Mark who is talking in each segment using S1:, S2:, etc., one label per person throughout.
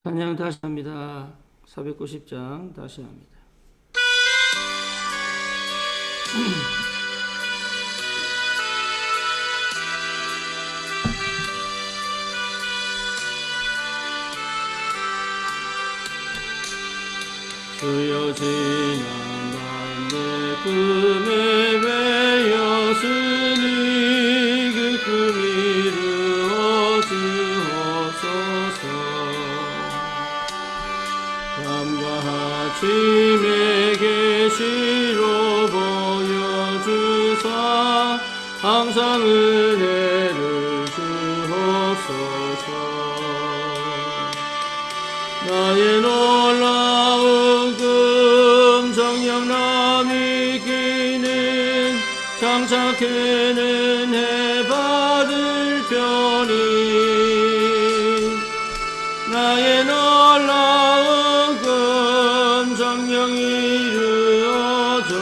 S1: 찬양 다시 합니다. 490장 다시 합니다. 주여 지난밤 내 꿈에 베었으니 그 꿈이 이루어지옵소서. 밤과 아침에 계시로 보여주사 항상 은혜를 주옵소서. 나의 놀라운 금 정령남이 기는 장착해는 해받을 편이 나의 놀라운 금 정령이 이루어져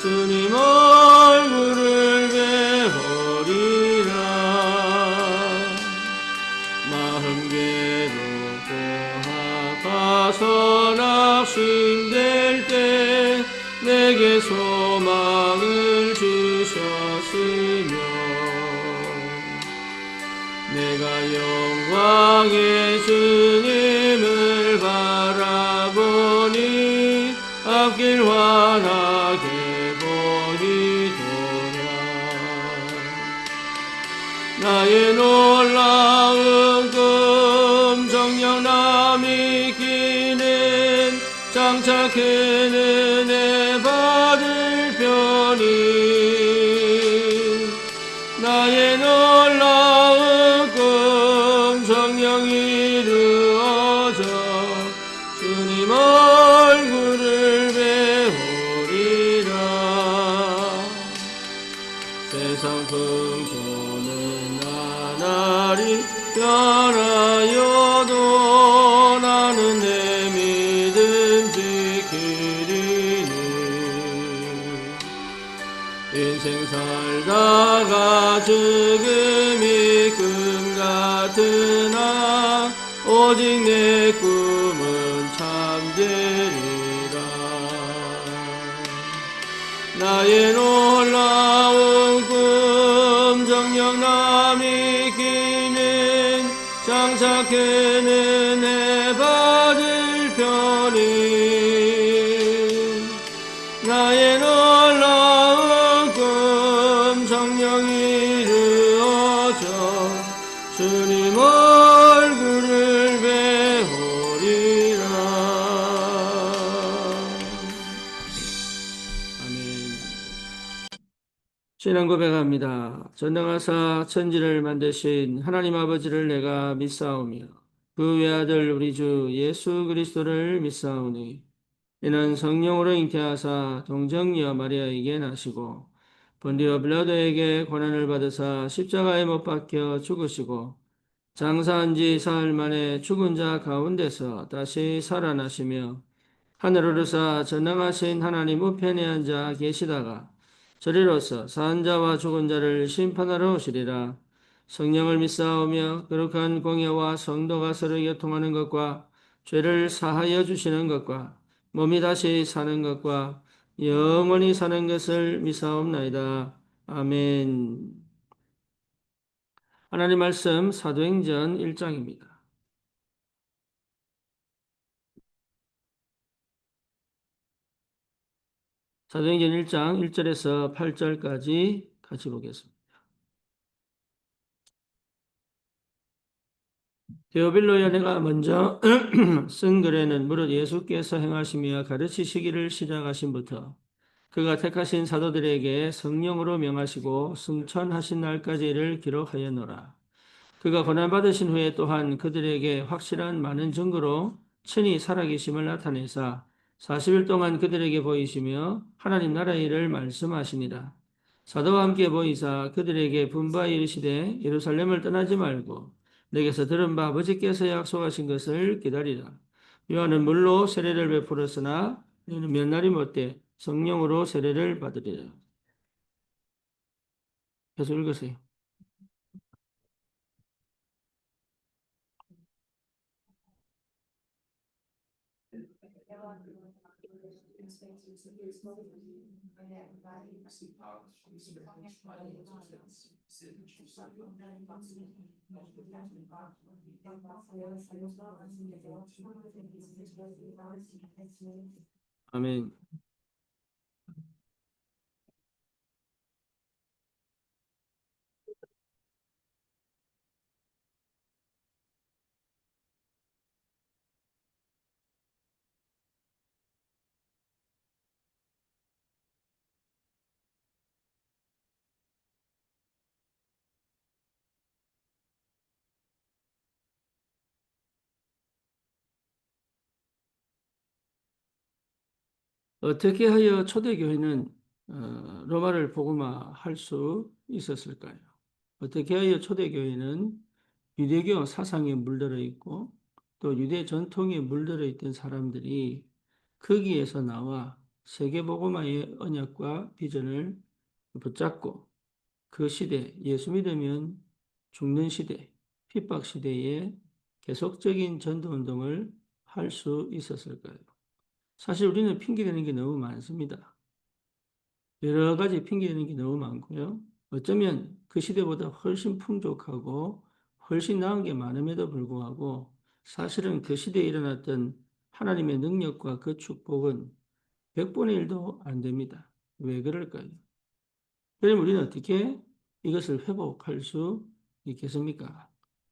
S1: 주님 얼굴을 배우리라. 마음 괴롭고 아파서 낙심될 때 내게 소망을 주셨으며 내가 영광의 주님을 바라보니 앞길 환하게 보이도다. 나의 놀라운 금 정령남이 기는 장착해는 애 받을 편이 나의 놀라운 금 정령이 이루어져 주님 얼굴을 배우리라. 세상 풍조는 나날이 변하여도 나는 내 믿음 지키리니 인생 살다가 죽음이 꿈 같으나 오직 내 꿈은 참되리라. 나의 놀라운 꿈 정령남이 기는 장착해는 애 받을 편이 나의 놀라운 꿈 정령이 이루어져 주님 얼굴을 배우리라. 아멘. 신앙 고백합니다. 전능하사 천지를 만드신 하나님 아버지를 내가 믿사오며 그 외아들 우리 주 예수 그리스도를 믿사오니 이는 성령으로 잉태하사 동정녀 마리아에게 나시고 본디오 빌라도에게 고난을 받으사 십자가에 못 박혀 죽으시고 장사한 지 사흘 만에 죽은 자 가운데서 다시 살아나시며 하늘으로서 전능하신 하나님 우편에 앉아 계시다가 저리로서 산 자와 죽은 자를 심판하러 오시리라. 성령을 믿사오며 거룩한 공예와 성도가 서로 교통하는 것과 죄를 사하여 주시는 것과 몸이 다시 사는 것과 영원히 사는 것을 믿사옵나이다. 아멘. 하나님 말씀 사도행전 1장입니다. 사도행전 1장 1절에서 8절까지 같이 보겠습니다. 데오빌로야 내가 먼저 쓴 글에는 무릇 예수께서 행하시며 가르치시기를 시작하신부터 그가 택하신 사도들에게 성령으로 명하시고 승천하신 날까지 이를 기록하였노라. 그가 고난받으신 후에 또한 그들에게 확실한 많은 증거로 친히 살아계심을 나타내사 40일 동안 그들에게 보이시며 하나님 나라의 일을 말씀하시니라. 사도와 함께 보이사 그들에게 분바에 이르시되 예루살렘을 떠나지 말고 내게서 들은 바 아버지께서 약속하신 것을 기다리라. 요한은 물로 세례를 베풀었으나 너는 몇 날이 못돼 성령으로 세례를 받으리라. 계속 읽으세요. 아멘. 어떻게 하여 초대교회는 로마를 복음화할 수 있었을까요? 어떻게 하여 초대교회는 유대교 사상에 물들어 있고 또 유대 전통에 물들어 있던 사람들이 거기에서 나와 세계복음화의 언약과 비전을 붙잡고 그 시대, 예수 믿으면 죽는 시대, 핍박 시대에 계속적인 전도운동을 할 수 있었을까요? 사실 우리는 핑계대는 게 너무 많습니다. 여러 가지 핑계대는 게 너무 많고요. 어쩌면 그 시대보다 훨씬 풍족하고 훨씬 나은 게 많음에도 불구하고 사실은 그 시대에 일어났던 하나님의 능력과 그 축복은 100분의 1도 안 됩니다. 왜 그럴까요? 그럼 우리는 어떻게 이것을 회복할 수 있겠습니까?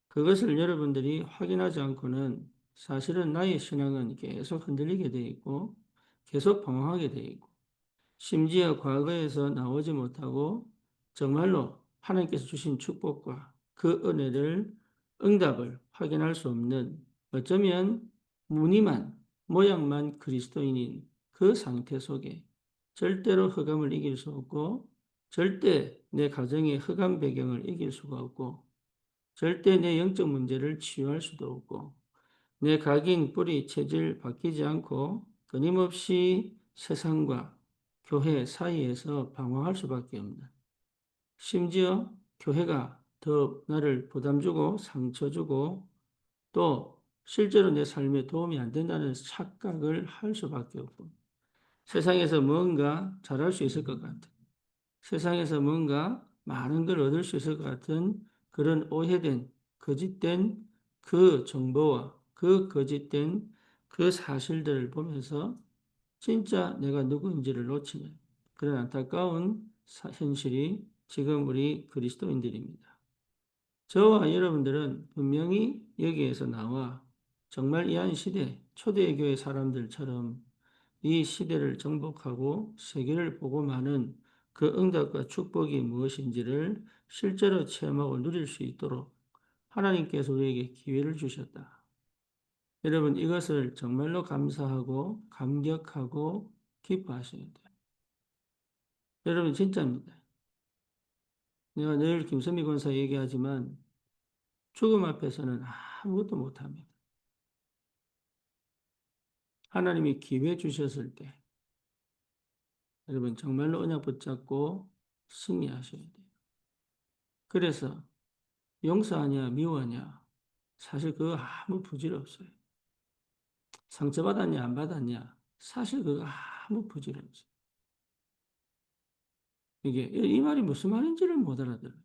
S1: 그것을 여러분들이 확인하지 않고는 사실은 나의 신앙은 계속 흔들리게 돼 있고 계속 방황하게 돼 있고 심지어 과거에서 나오지 못하고 정말로 하나님께서 주신 축복과 그 은혜를 응답을 확인할 수 없는 어쩌면 무늬만 모양만 그리스도인인 그 상태 속에 절대로 흑암을 이길 수 없고 절대 내 가정의 흑암 배경을 이길 수가 없고 절대 내 영적 문제를 치유할 수도 없고 내 각인 뿌리 체질 바뀌지 않고 끊임없이 세상과 교회 사이에서 방황할 수밖에 없는 심지어 교회가 더 나를 부담 주고 상처 주고 또 실제로 내 삶에 도움이 안 된다는 착각을 할 수밖에 없고 세상에서 뭔가 잘할 수 있을 것 같은 세상에서 뭔가 많은 걸 얻을 수 있을 것 같은 그런 오해된 거짓된 그 정보와 그 거짓된 그 사실들을 보면서 진짜 내가 누구인지를 놓치는 그런 안타까운 현실이 지금 우리 그리스도인들입니다. 저와 여러분들은 분명히 여기에서 나와 정말 이 한 시대 초대교회 사람들처럼 이 시대를 정복하고 세계를 복음하는 그 응답과 축복이 무엇인지를 실제로 체험하고 누릴 수 있도록 하나님께서 우리에게 기회를 주셨다. 여러분 이것을 정말로 감사하고 감격하고 기뻐하셔야 돼요. 여러분 진짜입니다. 내가 늘 김선미 권사 얘기하지만 죽음 앞에서는 아무것도 못합니다. 하나님이 기회 주셨을 때 여러분 정말로 언약 붙잡고 승리하셔야 돼요. 그래서 용서하냐 미워하냐 사실 그거 아무 부질 없어요. 상처받았냐 안 받았냐 사실 그거 아무 부질 없어요. 이게 이 말이 무슨 말인지를 못 알아들어요.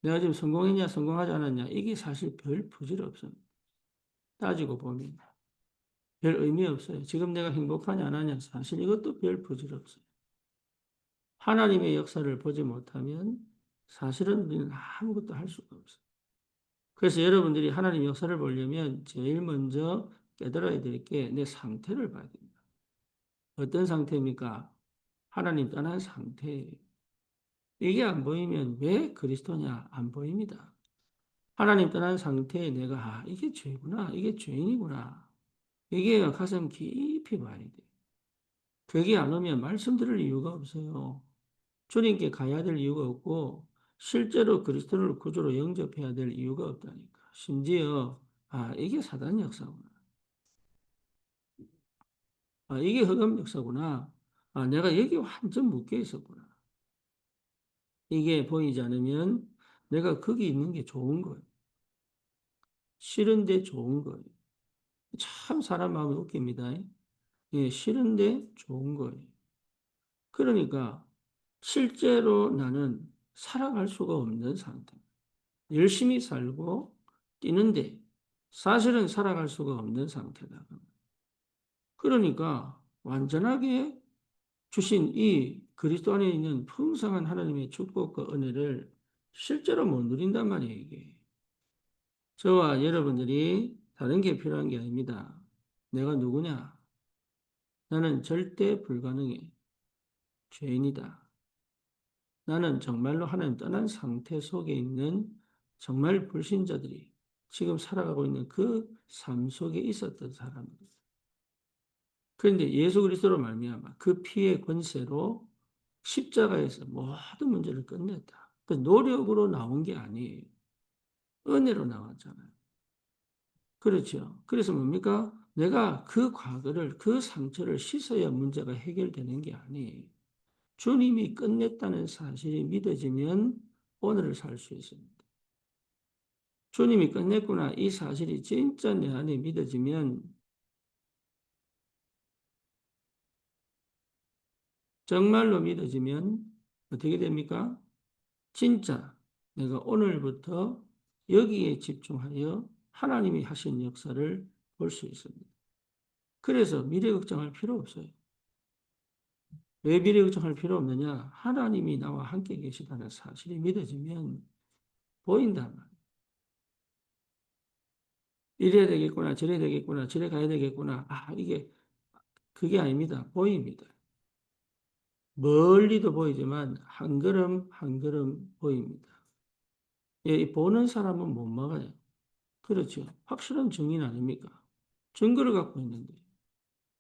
S1: 내가 지금 성공했냐 성공하지 않았냐 이게 사실 별 부질 없습니다. 따지고 보면 별 의미 없어요. 지금 내가 행복하냐 안 하냐 사실 이것도 별 부질 없어요. 하나님의 역사를 보지 못하면 사실은 우리는 아무것도 할 수가 없어요. 그래서 여러분들이 하나님 역사를 보려면 제일 먼저 깨달아야 될 게 내 상태를 봐야 됩니다. 어떤 상태입니까? 하나님 떠난 상태예요. 이게 안 보이면 왜 그리스도냐? 안 보입니다. 하나님 떠난 상태에 내가 이게 죄구나. 이게 죄인이구나. 이게 가슴 깊이 봐야 돼. 그게 안 오면 말씀 들을 이유가 없어요. 주님께 가야 될 이유가 없고 실제로 그리스도를 구주로 영접해야 될 이유가 없다니까. 심지어 이게 사단 역사구나. 이게 흑암 역사구나. 내가 여기 완전 묶여 있었구나. 이게 보이지 않으면 내가 거기 있는 게 좋은 거예요. 싫은데 좋은 거예요. 참 사람 마음이 웃깁니다. 예, 싫은데 좋은 거예요. 그러니까 실제로 나는 살아갈 수가 없는 상태. 열심히 살고 뛰는데 사실은 살아갈 수가 없는 상태다. 그러니까 완전하게 주신 이 그리스도 안에 있는 풍성한 하나님의 축복과 은혜를 실제로 못 누린단 말이에요, 이게. 저와 여러분들이 다른 게 필요한 게 아닙니다. 내가 누구냐? 나는 절대 불가능해. 죄인이다. 나는 정말로 하나님 떠난 상태 속에 있는 정말 불신자들이 지금 살아가고 있는 그 삶 속에 있었던 사람들. 그런데 예수 그리스도로 말미암아 그 피의 권세로 십자가에서 모든 문제를 끝냈다. 그 노력으로 나온 게 아니에요. 은혜로 나왔잖아요. 그렇죠. 그래서 뭡니까? 내가 그 과거를, 그 상처를 씻어야 문제가 해결되는 게 아니에요. 주님이 끝냈다는 사실이 믿어지면 오늘을 살 수 있습니다. 주님이 끝냈구나. 이 사실이 진짜 내 안에 믿어지면 정말로 믿어지면 어떻게 됩니까? 진짜 내가 오늘부터 여기에 집중하여 하나님이 하신 역사를 볼 수 있습니다. 그래서 미래 걱정할 필요 없어요. 왜 미래 걱정할 필요 없느냐? 하나님이 나와 함께 계시다는 사실이 믿어지면 보인단 말이에요. 이래야 되겠구나, 저래야 되겠구나, 저래 가야 되겠구나. 이게 그게 아닙니다. 보입니다. 멀리도 보이지만 한 걸음 한 걸음 보입니다. 예, 이 보는 사람은 못 막아요. 그렇죠. 확실한 증인 아닙니까? 증거를 갖고 있는데.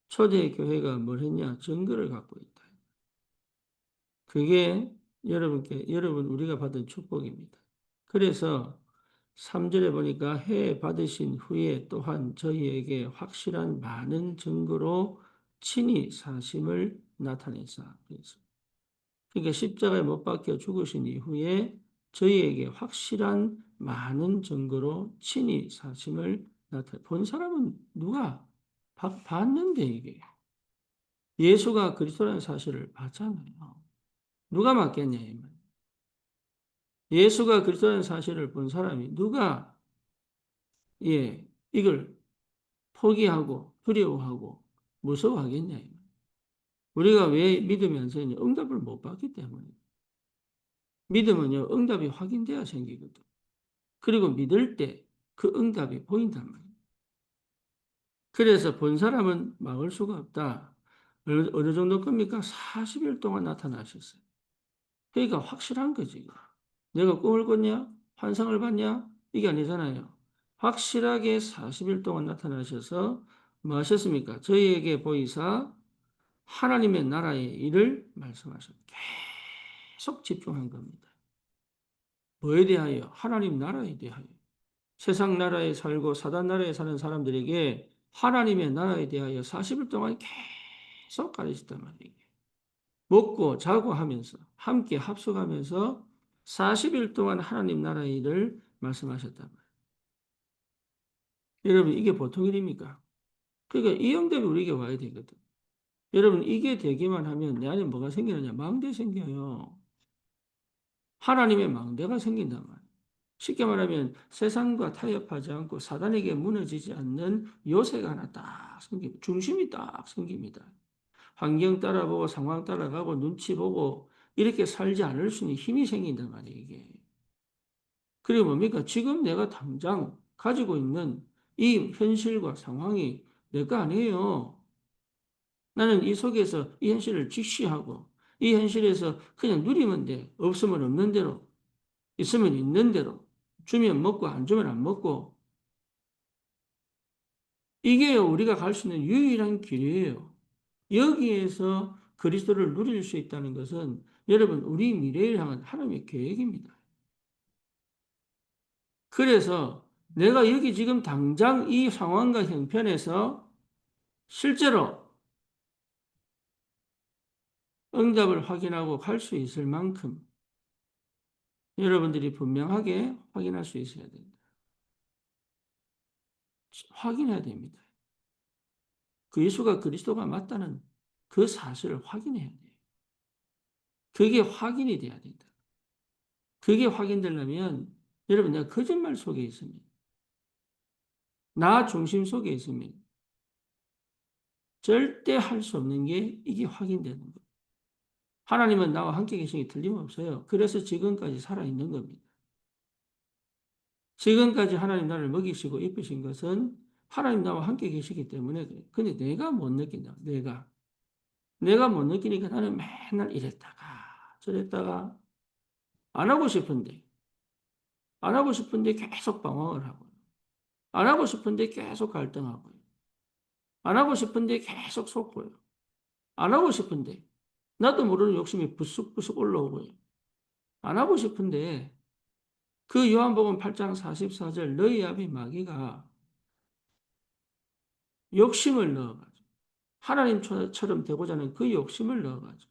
S1: 초대 교회가 뭘 했냐? 증거를 갖고 있다. 그게 여러분 우리가 받은 축복입니다. 그래서 3절에 보니까 해 받으신 후에 또한 저희에게 확실한 많은 증거로 친히 사심을 나타내사. 그래서 그러니까 십자가에 못 박혀 죽으신 이후에 저희에게 확실한 많은 증거로 친히 사심을 나타내. 본 사람은 누가 봤는데 이게 예수가 그리스도라는 사실을 봤잖아요. 누가 맞겠냐 이 말. 예수가 그리스도라는 사실을 본 사람이 누가 이걸 포기하고 두려워하고 무서워하겠냐 이 말. 우리가 왜 믿음이 안 생기냐? 응답을 못 받기 때문에. 믿음은요 응답이 확인돼야 생기거든. 그리고 믿을 때 그 응답이 보인단 말이에요. 그래서 본 사람은 막을 수가 없다. 어느 정도 겁니까? 40일 동안 나타나셨어요. 그러니까 확실한 거지. 내가 꿈을 꿨냐? 환상을 봤냐? 이게 아니잖아요. 확실하게 40일 동안 나타나셔서 뭐 하셨습니까? 저희에게 보이사 하나님의 나라의 일을 말씀하셨. 계속 집중한 겁니다. 뭐에 대하여? 하나님 나라에 대하여. 세상 나라에 살고 사단 나라에 사는 사람들에게 하나님의 나라에 대하여 40일 동안 계속 가르쳤단 말이에요. 먹고 자고 하면서 함께 합숙하면서 40일 동안 하나님 나라의 일을 말씀하셨단 말이에요. 여러분 이게 보통 일입니까? 그러니까 이 응답이 우리에게 와야 되거든. 여러분 이게 되기만 하면 내 안에 뭐가 생기느냐? 망대 생겨요. 하나님의 망대가 생긴단 말이에요. 쉽게 말하면 세상과 타협하지 않고 사단에게 무너지지 않는 요새가 하나 딱 생깁니다. 중심이 딱 생깁니다. 환경 따라보고 상황 따라가고 눈치 보고 이렇게 살지 않을 수 있는 힘이 생긴단 말이에요, 이게. 그리고 뭡니까? 지금 내가 당장 가지고 있는 이 현실과 상황이 내 거 아니에요. 나는 이 속에서 이 현실을 직시하고 이 현실에서 그냥 누리면 돼. 없으면 없는 대로, 있으면 있는 대로, 주면 먹고 안 주면 안 먹고 이게 우리가 갈 수 있는 유일한 길이에요. 여기에서 그리스도를 누릴 수 있다는 것은 여러분 우리 미래를 향한 하나님의 계획입니다. 그래서 내가 여기 지금 당장 이 상황과 형편에서 실제로 응답을 확인하고 갈 수 있을 만큼 여러분들이 분명하게 확인할 수 있어야 됩니다. 확인해야 됩니다. 그 예수가 그리스도가 맞다는 그 사실을 확인해야 돼요. 그게 확인이 돼야 된다. 그게 확인되려면 여러분 내가 거짓말 속에 있으면 나 중심 속에 있으면 절대 할 수 없는 게 이게 확인되는 거예요. 하나님은 나와 함께 계신 게 틀림없어요. 그래서 지금까지 살아있는 겁니다. 지금까지 하나님 나를 먹이시고 입히신 것은 하나님 나와 함께 계시기 때문에 그래요. 근데 내가 못 느낀다. 내가 못 느끼니까 나는 맨날 이랬다가 저랬다가 안 하고 싶은데 안 하고 싶은데 계속 방황을 하고 안 하고 싶은데 계속 갈등하고요. 안 하고 싶은데 계속 속고요. 안 하고 싶은데 나도 모르는 욕심이 부스부스 올라오고요. 안 하고 싶은데 그 요한복음 8장 44절 너희 아비 마귀가 욕심을 넣어가지고 하나님처럼 되고자 하는 그 욕심을 넣어가지고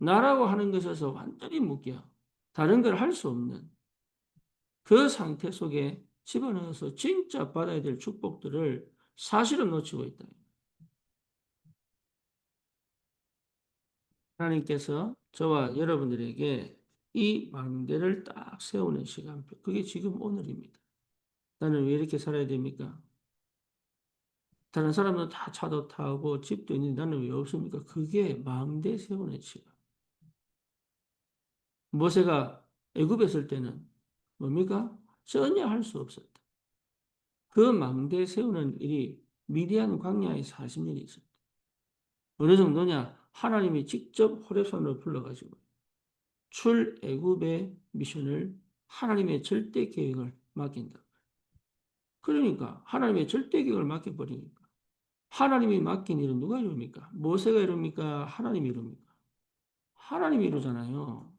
S1: 나라고 하는 것에서 완전히 묶여 다른 걸 할 수 없는 그 상태 속에 집어넣어서 진짜 받아야 될 축복들을 사실은 놓치고 있다. 하나님께서 저와 여러분들에게 이 망대를 딱 세우는 시간표. 그게 지금 오늘입니다. 나는 왜 이렇게 살아야 됩니까? 다른 사람은 다 차도 타고 집도 있는데 나는 왜 없습니까? 그게 망대 세우는 시간. 모세가 애굽에 있을 때는 뭡니까? 전혀 할 수 없었다. 그 망대 세우는 일이 미디안 광야에 40년이 있었다. 어느 정도냐? 하나님이 직접 호렙산으로 불러가지고 출애굽의 미션을 하나님의 절대 계획을 맡긴다. 그러니까 하나님의 절대 계획을 맡겨버리니까 하나님이 맡긴 일은 누가 이룹니까? 모세가 이룹니까? 하나님이 이룹니까? 하나님이 이루잖아요.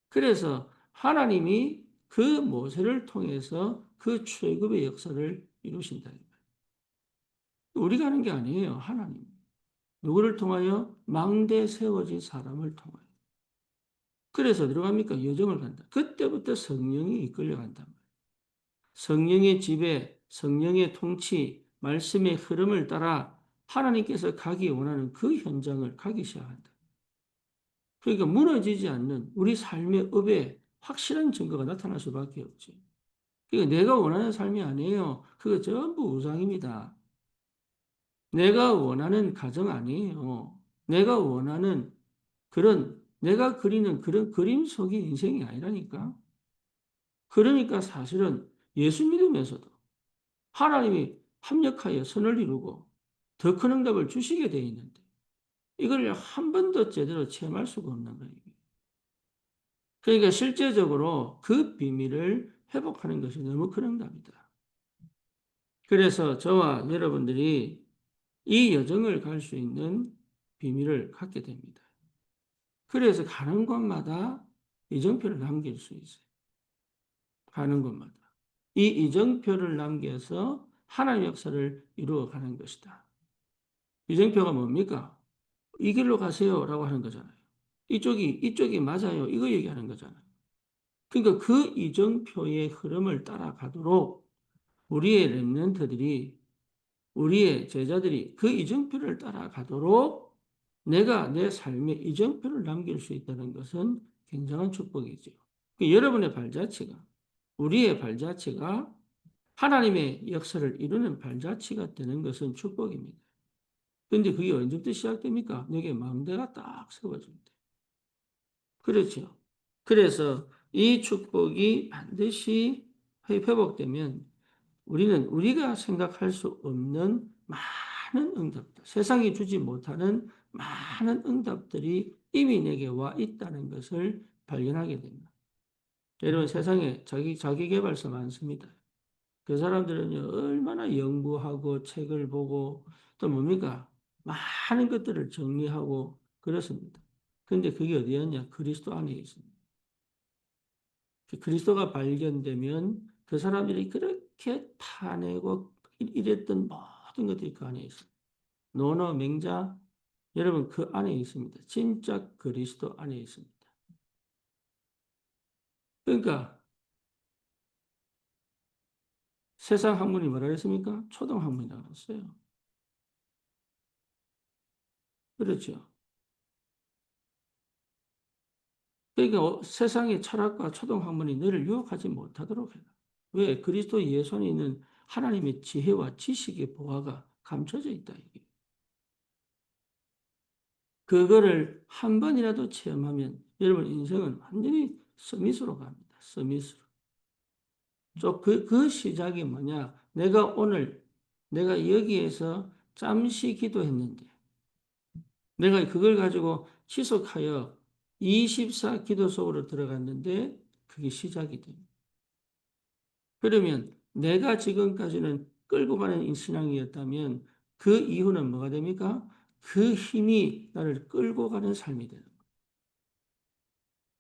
S1: 그래서 하나님이 그 모세를 통해서 그 출애굽의 역사를 이루신다. 우리가 하는 게 아니에요. 하나님. 누구를 통하여? 망대 세워진 사람을 통하여. 그래서 들어갑니까? 여정을 간다. 그때부터 성령이 이끌려간단 말이에요. 성령의 지배, 성령의 통치, 말씀의 흐름을 따라 하나님께서 가기 원하는 그 현장을 가기 시작한다. 그러니까 무너지지 않는 우리 삶의 업에 확실한 증거가 나타날 수밖에 없지. 그러니까 내가 원하는 삶이 아니에요. 그거 전부 우상입니다. 내가 원하는 가정 아니에요. 내가 원하는 내가 그리는 그런 그림 속의 인생이 아니라니까. 그러니까 사실은 예수 믿으면서도 하나님이 합력하여 선을 이루고 더 큰 응답을 주시게 되어 있는데 이걸 한 번도 제대로 체험할 수가 없는 거예요. 그러니까 실제적으로 그 비밀을 회복하는 것이 너무 큰 응답이다. 그래서 저와 여러분들이 이 여정을 갈 수 있는 비밀을 갖게 됩니다. 그래서 가는 곳마다 이정표를 남길 수 있어요. 가는 곳마다. 이 이정표를 남겨서 하나님의 역사를 이루어가는 것이다. 이정표가 뭡니까? 이 길로 가세요라고 하는 거잖아요. 이쪽이 맞아요. 이거 얘기하는 거잖아요. 그러니까 그 이정표의 흐름을 따라가도록 우리의 렘넌트들이 우리의 제자들이 그 이정표를 따라가도록 내가 내 삶에 이정표를 남길 수 있다는 것은 굉장한 축복이죠. 여러분의 발자취가 우리의 발자취가 하나님의 역사를 이루는 발자취가 되는 것은 축복입니다. 그런데 그게 언제부터 시작됩니까? 내게 망대가 딱 세워질 때. 그렇죠. 그래서 이 축복이 반드시 회복되면 우리는 우리가 생각할 수 없는 많은 응답들, 세상이 주지 못하는 많은 응답들이 이미 내게 와 있다는 것을 발견하게 됩니다. 여러분 세상에 자기 개발서 많습니다. 그 사람들은요, 얼마나 연구하고 책을 보고 또 뭡니까? 많은 것들을 정리하고 그렇습니다. 근데 그게 어디였냐? 그리스도 안에 있습니다. 그리스도가 발견되면 그 사람들이 그렇게 파내고 이랬던 모든 것들이 그 안에 있습니다. 논어, 맹자, 여러분 그 안에 있습니다. 진짜 그리스도 안에 있습니다. 그러니까 세상 학문이 뭐라 그랬습니까? 초등 학문이라고 했어요. 그렇죠. 그러니까 세상의 철학과 초등학문이 너를 유혹하지 못하도록 해라. 왜? 그리스도 예수 안에 있는 하나님의 지혜와 지식의 보화가 감춰져 있다. 이게. 그거를 한 번이라도 체험하면 여러분 인생은 완전히 서밋으로 갑니다. 서밋으로. 그 시작이 뭐냐? 내가 오늘, 내가 여기에서 잠시 기도했는데, 내가 그걸 가지고 지속하여 24 기도 속으로 들어갔는데, 그게 시작이 됩니다. 그러면 내가 지금까지는 끌고 가는 신앙이었다면, 그 이후는 뭐가 됩니까? 그 힘이 나를 끌고 가는 삶이 되는 거예요.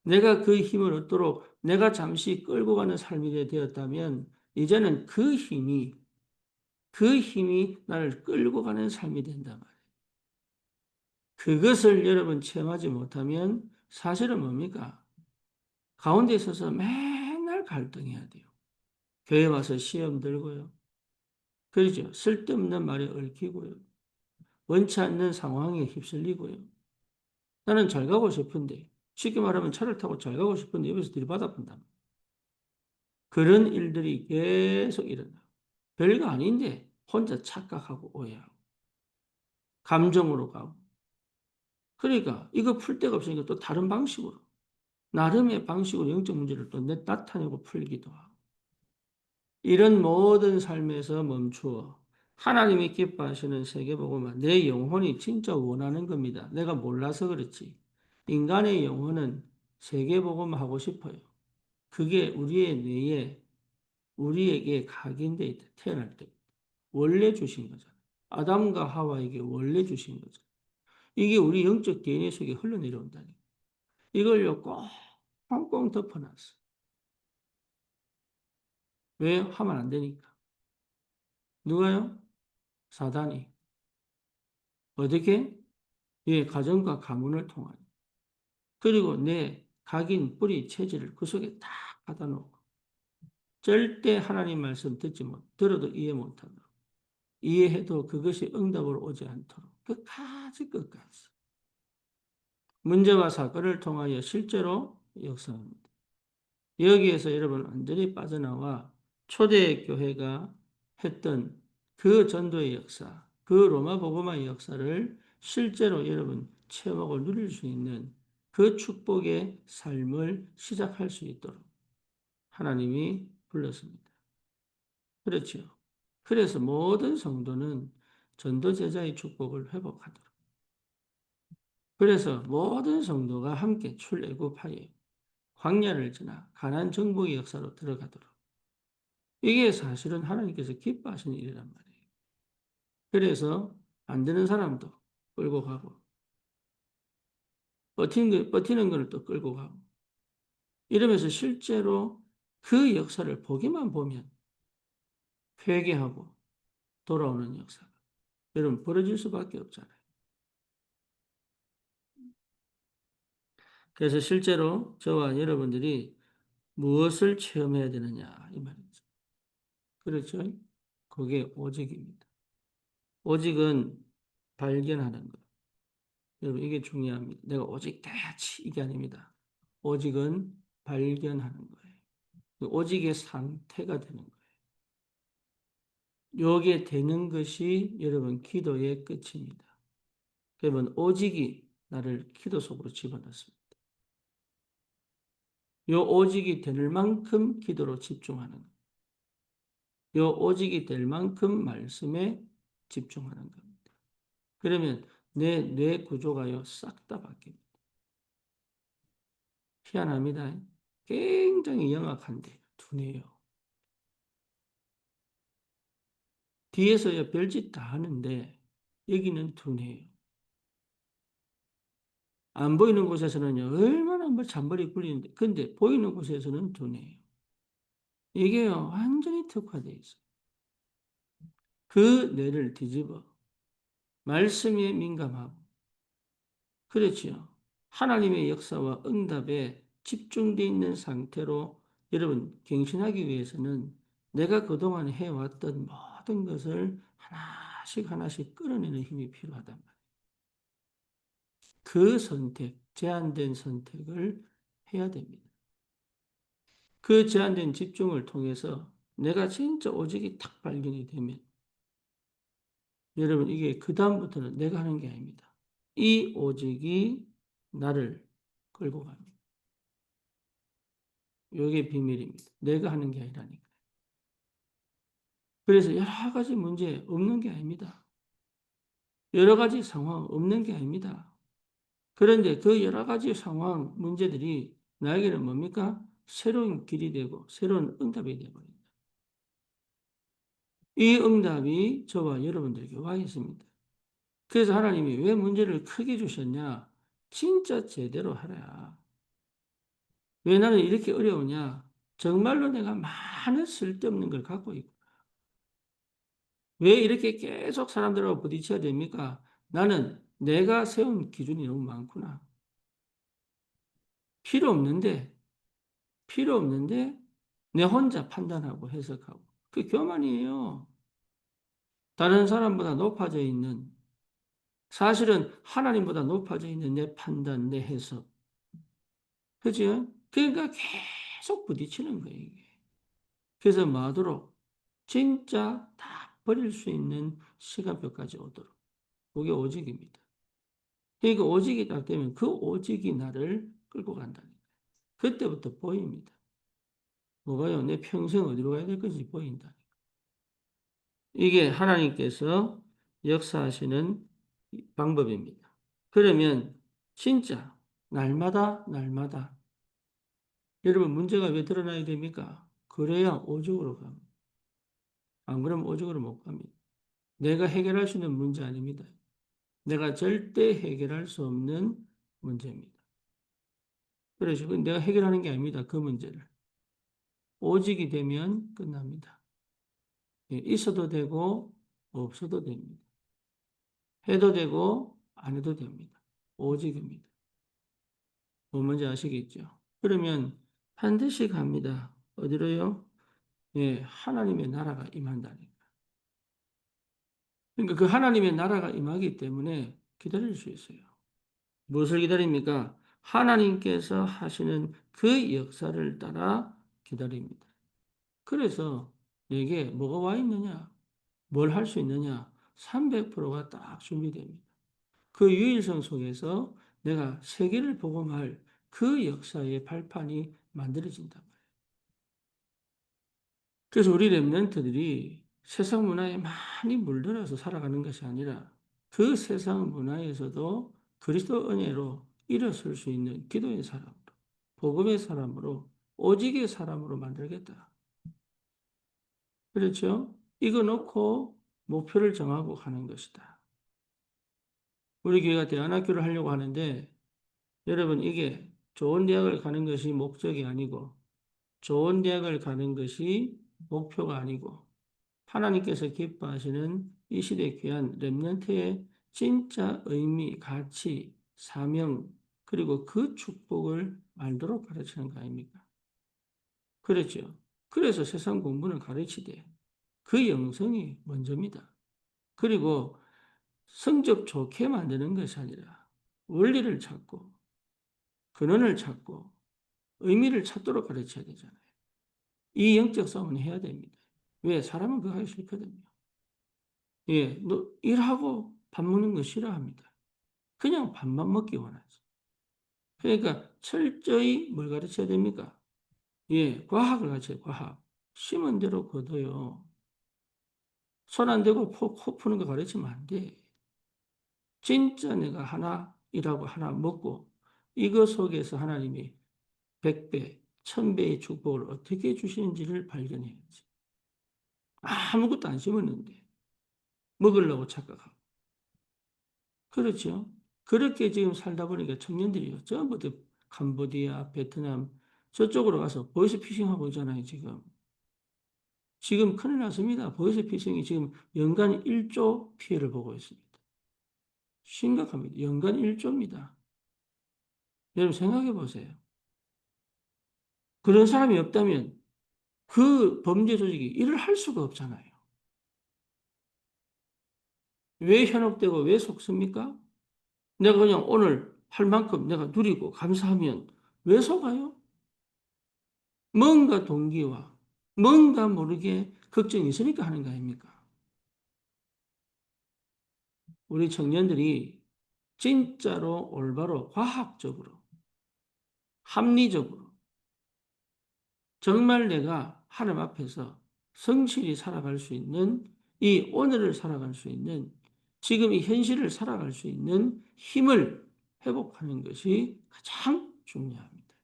S1: 내가 그 힘을 얻도록 내가 잠시 끌고 가는 삶이 되었다면, 이제는 그 힘이 나를 끌고 가는 삶이 된단 말이에요. 그것을 여러분 체험하지 못하면 사실은 뭡니까? 가운데 있어서 맨날 갈등해야 돼요. 교회 와서 시험 들고요. 그렇죠. 쓸데없는 말에 얽히고요. 원치 않는 상황에 휩쓸리고요. 나는 잘 가고 싶은데, 쉽게 말하면 차를 타고 잘 가고 싶은데 옆에서 들이받아본다. 그런 일들이 계속 일어나. 별거 아닌데 혼자 착각하고 오해하고 감정으로 가고. 그러니까 이거 풀 데가 없으니까 또 다른 방식으로 나름의 방식으로 영적 문제를 또 나타내고 풀기도 하고. 이런 모든 삶에서 멈추어 하나님이 기뻐하시는 세계복음은 내 영혼이 진짜 원하는 겁니다. 내가 몰라서 그렇지. 인간의 영혼은 세계복음 하고 싶어요. 그게 우리의 뇌에 우리에게 각인돼 있다. 태어날 때 원래 주신 거잖아요. 아담과 하와에게 원래 주신 거죠. 이게 우리 영적 DNA 속에 흘러내려온다니. 이걸요 꼭 꽁꽁 덮어놨어. 왜? 하면 안 되니까. 누가요? 사단이. 어떻게? 예, 가정과 가문을 통하여. 그리고 내 각인 뿌리 체질을 그 속에 다 갖다 놓고. 절대 하나님 말씀 듣지 못, 들어도 이해 못하도록. 이해해도 그것이 응답으로 오지 않도록. 끝까지. 문제와 사건을 통하여 실제로 역사합니다. 여기에서 여러분 완전히 빠져나와 초대 교회가 했던 그 전도의 역사, 그 로마 복음화의 역사를 실제로 여러분 체험하고 누릴 수 있는 그 축복의 삶을 시작할 수 있도록 하나님이 불렀습니다. 그렇죠. 그래서 모든 성도는 전도 제자의 축복을 회복하도록. 그래서 모든 성도가 함께 출애굽하여 광야를 지나 가나안 정복의 역사로 들어가도록. 이게 사실은 하나님께서 기뻐하시는 일이란 말이에요. 그래서 안 되는 사람도 끌고 가고 버티는 거를 또 끌고 가고 이러면서 실제로 그 역사를 보기만 보면 회개하고 돌아오는 역사가 여러분 벌어질 수밖에 없잖아요. 그래서 실제로 저와 여러분들이 무엇을 체험해야 되느냐 이 말이죠. 그렇죠? 그게 오직입니다. 오직은 발견하는 것. 여러분 이게 중요합니다. 내가 오직 돼야지 이게 아닙니다. 오직은 발견하는 거예요. 그 오직의 상태가 되는 거예요. 요게 되는 것이 여러분 기도의 끝입니다. 그러면 오직이 나를 기도 속으로 집어넣습니다. 요 오직이 될 만큼 기도로 집중하는 거예요. 요 오직이 될 만큼 말씀에 집중하는 겁니다. 그러면 내 뇌 구조가요 싹 다 바뀝니다. 희한합니다. 굉장히 영악한데 둔해요. 뒤에서야 별짓 다 하는데 여기는 둔해요. 안 보이는 곳에서는요 얼마나 뭐 잔머리 굴리는데 근데 보이는 곳에서는 둔해요. 이게요 완전히 특화되어 있어요. 그 뇌를 뒤집어 말씀에 민감하고 그렇지요. 하나님의 역사와 응답에 집중되어 있는 상태로 여러분 갱신하기 위해서는 내가 그동안 해왔던 모든 것을 하나씩 끌어내는 힘이 필요하단 말이에요. 그 선택, 제한된 선택을 해야 됩니다. 그 제한된 집중을 통해서 내가 진짜 오직이 탁 발견이 되면 여러분 이게 그다음부터는 내가 하는 게 아닙니다. 이 오직이 나를 끌고 갑니다. 이게 비밀입니다. 내가 하는 게 아니라니까. 그래서 여러 가지 문제 없는 게 아닙니다. 여러 가지 상황 없는 게 아닙니다. 그런데 그 여러 가지 상황, 문제들이 나에게는 뭡니까? 새로운 길이 되고 새로운 응답이 되어버립니다. 이 응답이 저와 여러분들에게 와 있습니다. 그래서 하나님이 왜 문제를 크게 주셨냐? 진짜 제대로 하라. 왜 나는 이렇게 어려우냐? 정말로 내가 많은 쓸데없는 걸 갖고 있고. 왜 이렇게 계속 사람들하고 부딪혀야 됩니까? 나는 내가 세운 기준이 너무 많구나. 필요 없는데, 필요 없는데, 내 혼자 판단하고 해석하고. 그게 교만이에요. 다른 사람보다 높아져 있는, 사실은 하나님보다 높아져 있는 내 판단, 내 해석. 그죠? 그러니까 계속 부딪히는 거예요, 이게. 그래서 뭐하도록 진짜 다 버릴 수 있는 시간표까지 오도록. 그게 오직입니다. 그러니까 오직이 딱 되면 그 오직이 나를 끌고 간다는 거예요. 그때부터 보입니다. 뭐가요? 내 평생 어디로 가야 될 건지 보인다. 이게 하나님께서 역사하시는 방법입니다. 그러면 진짜 날마다 여러분 문제가 왜 드러나야 됩니까? 그래야 오직으로 갑니다. 안 그러면 오직으로 못 갑니다. 내가 해결할 수 있는 문제 아닙니다. 내가 절대 해결할 수 없는 문제입니다. 그래서 내가 해결하는 게 아닙니다. 그 문제를. 오직이 되면 끝납니다. 예, 있어도 되고 없어도 됩니다. 해도 되고 안 해도 됩니다. 오직입니다. 뭔지 아시겠죠? 그러면 반드시 갑니다. 어디로요? 예, 하나님의 나라가 임한다니까. 그러니까 그 하나님의 나라가 임하기 때문에 기다릴 수 있어요. 무엇을 기다립니까? 하나님께서 하시는 그 역사를 따라 기다립니다. 그래서 내게 뭐가 와 있느냐? 뭘 할 수 있느냐? 300%가 딱 준비됩니다. 그 유일성 속에서 내가 세계를 복음할 그 역사의 발판이 만들어진단 말이에요. 그래서 우리 렘넌트들이 세상 문화에 많이 물들어서 살아가는 것이 아니라 그 세상 문화에서도 그리스도 은혜로 일어설 수 있는 기도의 사람으로, 복음의 사람으로, 오직의 사람으로 만들겠다. 그렇죠? 이거 놓고 목표를 정하고 가는 것이다. 우리 교회가 대안학교를 하려고 하는데 여러분 이게 좋은 대학을 가는 것이 목적이 아니고 좋은 대학을 가는 것이 목표가 아니고 하나님께서 기뻐하시는 이 시대 귀한 렘넌트의 진짜 의미, 가치, 사명 그리고 그 축복을 알도록 가르치는 거 아닙니까? 그렇죠. 그래서 세상 공부는 가르치되 그 영성이 먼저입니다. 그리고 성적 좋게 만드는 것이 아니라 원리를 찾고 근원을 찾고 의미를 찾도록 가르쳐야 되잖아요. 이 영적 싸움은 해야 됩니다. 왜? 사람은 그거 하기 싫거든요. 예, 너 일하고 밥 먹는 거 싫어합니다. 그냥 밥만 먹기 원하지. 그러니까 철저히 뭘 가르쳐야 됩니까? 예, 과학을 가르쳐요, 과학. 심은 대로 거둬요. 손 안 대고 코 푸는 거 가르치면 안 돼. 진짜 내가 하나 일하고 하나 먹고 이거 속에서 하나님이 100배, 1000배의 축복을 어떻게 주시는지를 발견해야지. 아무것도 안 심었는데 먹으려고 착각하고. 그렇죠. 그렇게 지금 살다 보니까 청년들이 전부 다 캄보디아, 베트남 저쪽으로 가서 보이스피싱하고 있잖아요, 지금. 지금 큰일 났습니다. 보이스피싱이 지금 연간 1조 피해를 보고 있습니다. 심각합니다. 연간 1조입니다. 여러분 생각해 보세요. 그런 사람이 없다면 그 범죄 조직이 일을 할 수가 없잖아요. 왜 현혹되고 왜 속습니까? 내가 그냥 오늘 할 만큼 내가 누리고 감사하면 왜 속아요? 뭔가 동기와 뭔가 모르게 걱정이 있으니까 하는 거 아닙니까? 우리 청년들이 진짜로 올바로 과학적으로 합리적으로 정말 내가 하나님 앞에서 성실히 살아갈 수 있는 이 오늘을 살아갈 수 있는 지금 이 현실을 살아갈 수 있는 힘을 회복하는 것이 가장 중요합니다.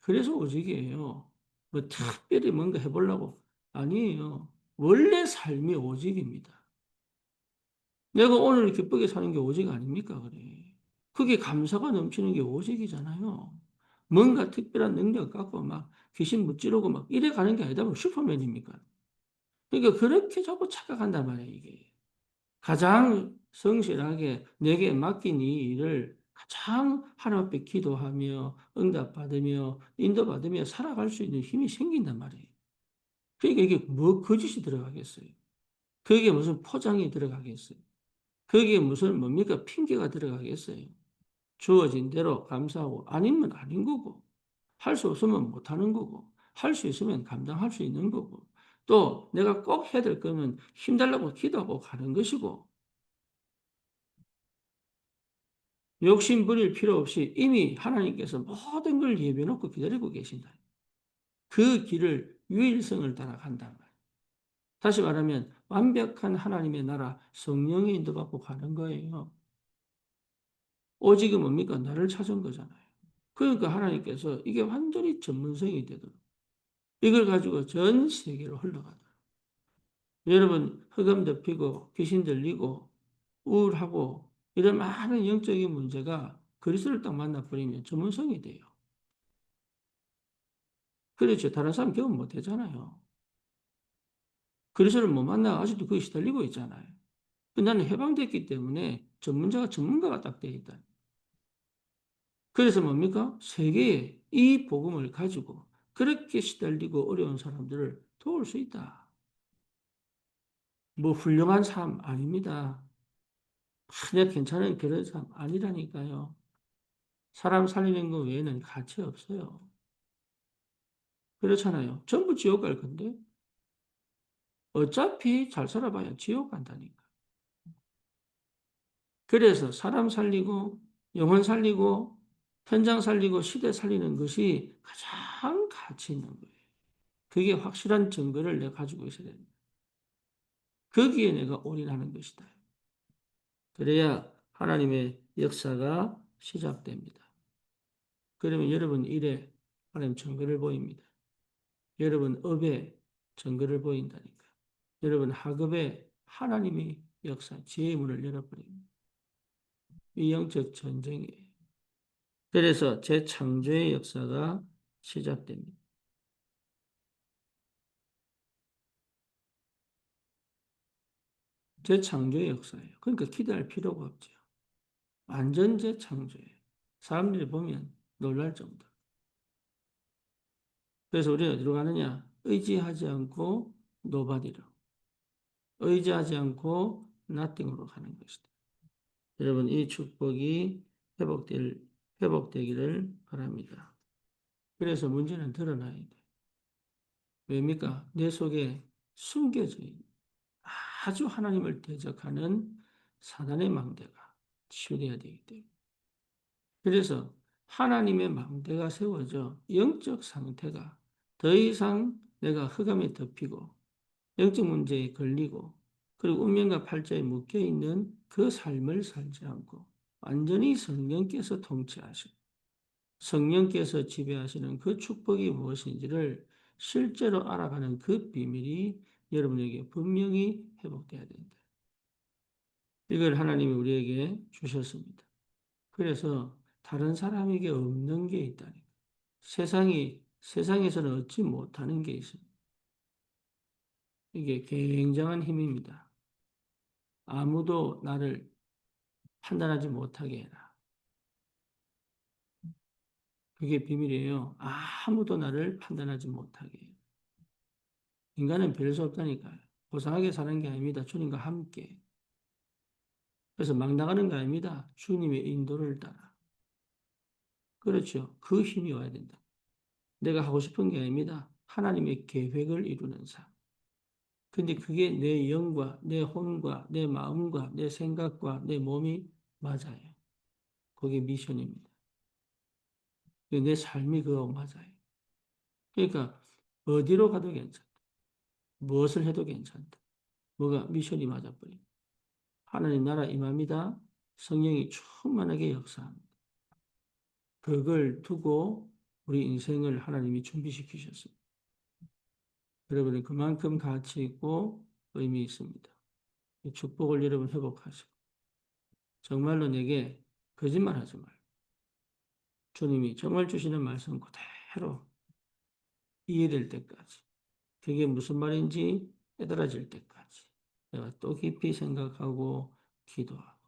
S1: 그래서 오직이에요. 뭐 특별히 뭔가 해보려고 아니에요. 원래 삶이 오직입니다. 내가 오늘 기쁘게 사는 게 오직 아닙니까? 그래. 그게 감사가 넘치는 게 오직이잖아요. 뭔가 특별한 능력 갖고 막 귀신 무찌르고 막 이래 가는 게 아니다. 뭐 슈퍼맨입니까? 그러니까 그렇게 자꾸 착각한단 말이에요, 이게. 가장 성실하게 내게 맡긴 이 일을 가장 하나님 앞에 기도하며 응답받으며 인도받으며 살아갈 수 있는 힘이 생긴단 말이에요. 그러니까 이게 뭐 거짓이 들어가겠어요? 그게 무슨 포장이 들어가겠어요? 거기에 무슨 뭡니까? 핑계가 들어가겠어요. 주어진 대로 감사하고 아니면 아닌 거고 할 수 없으면 못 하는 거고 할 수 있으면 감당할 수 있는 거고 또 내가 꼭 해야 될 거면 힘달라고 기도하고 가는 것이고 욕심 부릴 필요 없이 이미 하나님께서 모든 걸 예비해 놓고 기다리고 계신다. 그 길을 유일성을 따라간단 말이에요. 다시 말하면 완벽한 하나님의 나라 성령의 인도받고 가는 거예요. 오직은 뭡니까? 나를 찾은 거잖아요. 그러니까 하나님께서 이게 완전히 전문성이 되도록 이걸 가지고 전 세계로 흘러가도록 여러분 흑암 덮이고 귀신 들리고 우울하고 이런 많은 영적인 문제가 그리스도를 딱 만나버리면 전문성이 돼요. 그렇죠. 다른 사람 경험 못 하잖아요. 그리스도를 못 만나 아직도 거기 시달리고 있잖아요. 나는 해방됐기 때문에 전문가가 딱 돼 있다. 그래서 뭡니까? 세계에 이 복음을 가지고 그렇게 시달리고 어려운 사람들을 도울 수 있다. 뭐 훌륭한 삶 아닙니다. 그냥 괜찮은 그런 삶 아니라니까요. 사람 살리는 것 외에는 가치 없어요. 그렇잖아요. 전부 지옥 갈 건데 어차피 잘 살아봐야 지옥 간다니까. 그래서 사람 살리고 영혼 살리고 현장 살리고 시대 살리는 것이 가장 가치 있는 거예요. 그게 확실한 증거를 내가 가지고 있어야 됩니다. 거기에 내가 올인하는 것이다. 그래야 하나님의 역사가 시작됩니다. 그러면 여러분 일에 하나님 증거를 보입니다. 여러분 업에 증거를 보인다니까. 여러분 학업에 하나님이 역사, 지혜의 문을 열어버립니다. 이 영적 전쟁이에요. 그래서 재창조의 역사가 시작됩니다. 재창조의 역사예요. 그러니까 기대할 필요가 없죠. 완전 재창조예요. 사람들이 보면 놀랄 정도. 그래서 우리는 어디로 가느냐? 의지하지 않고 노바디로. 의지하지 않고 nothing으로 가는 것이다. 여러분, 이 축복이 회복되기를 바랍니다. 그래서 문제는 드러나야 돼. 왜입니까? 내 속에 숨겨져 있는 아주 하나님을 대적하는 사단의 망대가 치유되어야 되기 때문에. 그래서 하나님의 망대가 세워져 영적 상태가 더 이상 내가 흑암에 덮이고 영적 문제에 걸리고 그리고 운명과 팔자에 묶여 있는 그 삶을 살지 않고 완전히 성령께서 통치하시고 성령께서 지배하시는 그 축복이 무엇인지를 실제로 알아가는 그 비밀이 여러분에게 분명히 회복돼야 된다. 이걸 하나님이 우리에게 주셨습니다. 그래서 다른 사람에게 없는 게 있다니. 세상에서는 얻지 못하는 게 있습니다. 이게 굉장한 힘입니다. 아무도 나를 판단하지 못하게 해라. 그게 비밀이에요. 아무도 나를 판단하지 못하게 해라. 인간은 별 수 없다니까요. 고상하게 사는 게 아닙니다. 주님과 함께. 그래서 막 나가는 거 아닙니다. 주님의 인도를 따라. 그렇죠. 그 힘이 와야 된다. 내가 하고 싶은 게 아닙니다. 하나님의 계획을 이루는 삶. 근데 그게 내 영과 내 혼과 내 마음과 내 생각과 내 몸이 맞아요. 그게 미션입니다. 내 삶이 그거 맞아요. 그러니까 어디로 가도 괜찮다. 무엇을 해도 괜찮다. 뭐가 미션이 맞아버려. 하나님 나라 임합니다. 성령이 충만하게 역사합니다. 그걸 두고 우리 인생을 하나님이 준비시키셨습니다. 여러분은 그만큼 가치 있고 의미 있습니다. 이 축복을 여러분 회복하시고 정말로 내게 거짓말하지 말고 주님이 정말 주시는 말씀 그대로 이해될 때까지 그게 무슨 말인지 깨달아질 때까지 내가 또 깊이 생각하고 기도하고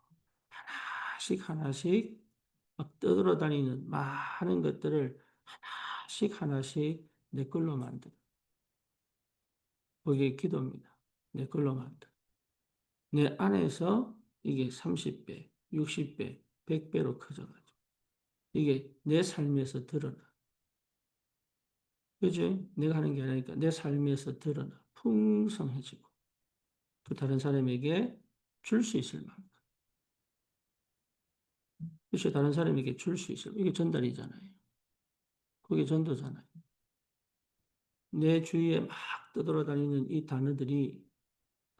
S1: 하나씩 하나씩 막 떠돌아다니는 많은 것들을 하나씩 하나씩 내 걸로 만들어. 그게 기도입니다. 내 걸로 만들어. 내 안에서 이게 30배, 60배, 100배로 커져가지고 이게 내 삶에서 드러나. 그죠? 내가 하는 게 아니니까 내 삶에서 드러나. 풍성해지고 또 다른 사람에게 줄 수 있을 만큼. 그렇죠? 다른 사람에게 줄 수 있을 이게 전달이잖아요. 그게 전도잖아요. 내 주위에 막 떠돌아다니는 이 단어들이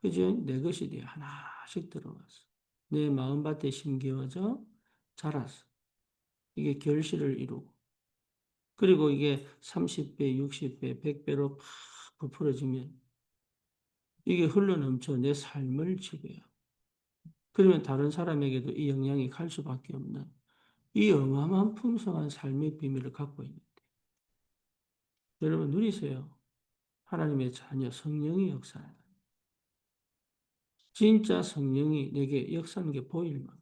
S1: 그죠? 내 것이 돼 하나씩 들어왔어. 내 마음밭에 심겨져 자랐어. 이게 결실을 이루고 그리고 이게 30배, 60배, 100배로 팍 부풀어지면 이게 흘러넘쳐 내 삶을 지배해. 그러면 다른 사람에게도 이 영향이 갈 수밖에 없는 이 어마어마한 풍성한 삶의 비밀을 갖고 있는데 여러분 누리세요. 하나님의 자녀 성령이 역사하는 진짜 성령이 내게 역사하는 게 보일 만큼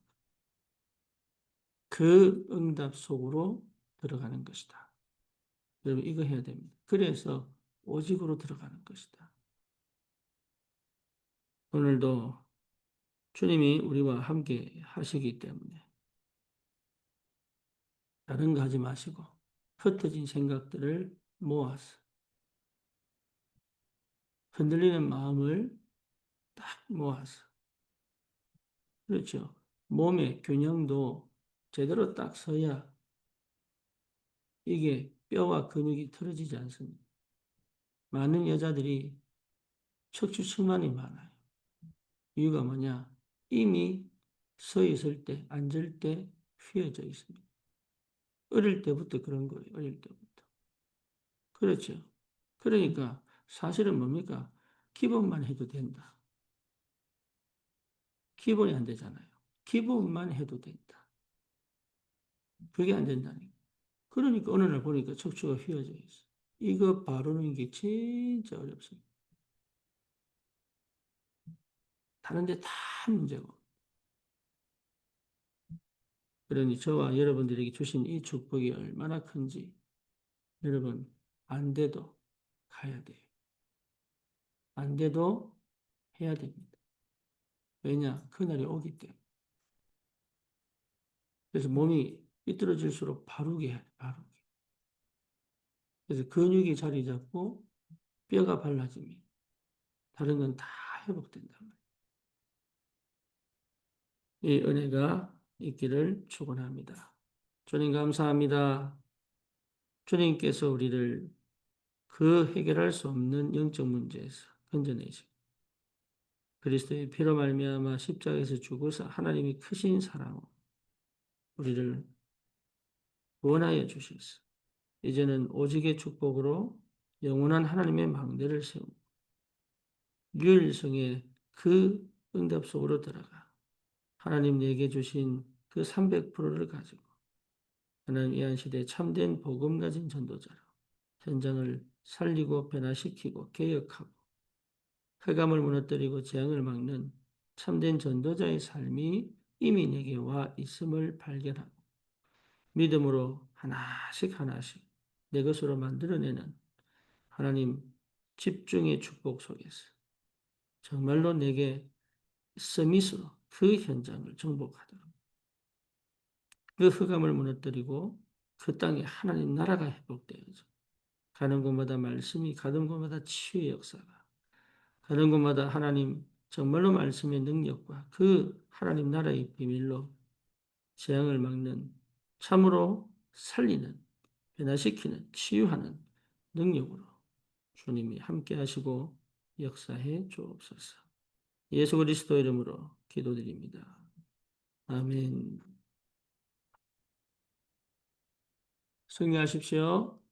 S1: 그 응답 속으로 들어가는 것이다. 여러분 이거 해야 됩니다. 그래서 오직으로 들어가는 것이다. 오늘도 주님이 우리와 함께 하시기 때문에 다른 거 하지 마시고 흩어진 생각들을 모아서 흔들리는 마음을 딱 모아서 그렇죠. 몸의 균형도 제대로 딱 서야 이게 뼈와 근육이 틀어지지 않습니다. 많은 여자들이 척추측만이 많아요. 이유가 뭐냐? 이미 서 있을 때, 앉을 때 휘어져 있습니다. 어릴 때부터 그런 거예요. 어릴 때부터. 그렇죠. 그러니까 사실은 뭡니까? 기본만 해도 된다. 기본이 안 되잖아요. 기본만 해도 된다. 그게 안 된다니까. 그러니까 어느 날 보니까 척추가 휘어져 있어. 이거 바르는 게 진짜 어렵습니다. 다른 데 다 문제고. 그러니 저와 여러분들에게 주신 이 축복이 얼마나 큰지 여러분 안 돼도 가야 돼요. 안 돼도 해야 됩니다. 왜냐? 그날이 오기 때문에. 그래서 몸이 삐뚤어질수록 바르게 해야 돼, 바르게. 그래서 근육이 자리 잡고 뼈가 발라집니다. 다른 건 다 회복된단 말이에요. 이 은혜가 있기를 축원합니다. 주님 감사합니다. 주님께서 우리를 그 해결할 수 없는 영적 문제에서 건져내시고 그리스도의 피로 말미암아 십자가에서 죽어서 하나님이 크신 사랑으로 우리를 구원하여 주셨어. 이제는 오직의 축복으로 영원한 하나님의 망대를 세우고 유일성의 그 응답 속으로 들어가 하나님 내게 주신 그 300%를 가지고 하나님 이 한 시대에 참된 복음 가진 전도자로 현장을 살리고 변화시키고 개혁하고 흑암을 무너뜨리고 재앙을 막는 참된 전도자의 삶이 이미 내게 와 있음을 발견하고 믿음으로 하나씩 하나씩 내 것으로 만들어내는 하나님 집중의 축복 속에서 정말로 내게 서밋으로 그 현장을 정복하도록 그 흑암을 무너뜨리고 그 땅에 하나님 나라가 회복되어져 가는 곳마다 말씀이, 가는 곳마다 치유의 역사가, 가는 곳마다 하나님 정말로 말씀의 능력과 그 하나님 나라의 비밀로 재앙을 막는, 참으로 살리는, 변화시키는, 치유하는 능력으로 주님이 함께 하시고 역사해 주옵소서. 예수 그리스도 이름으로 기도드립니다. 아멘. 승리하십시오.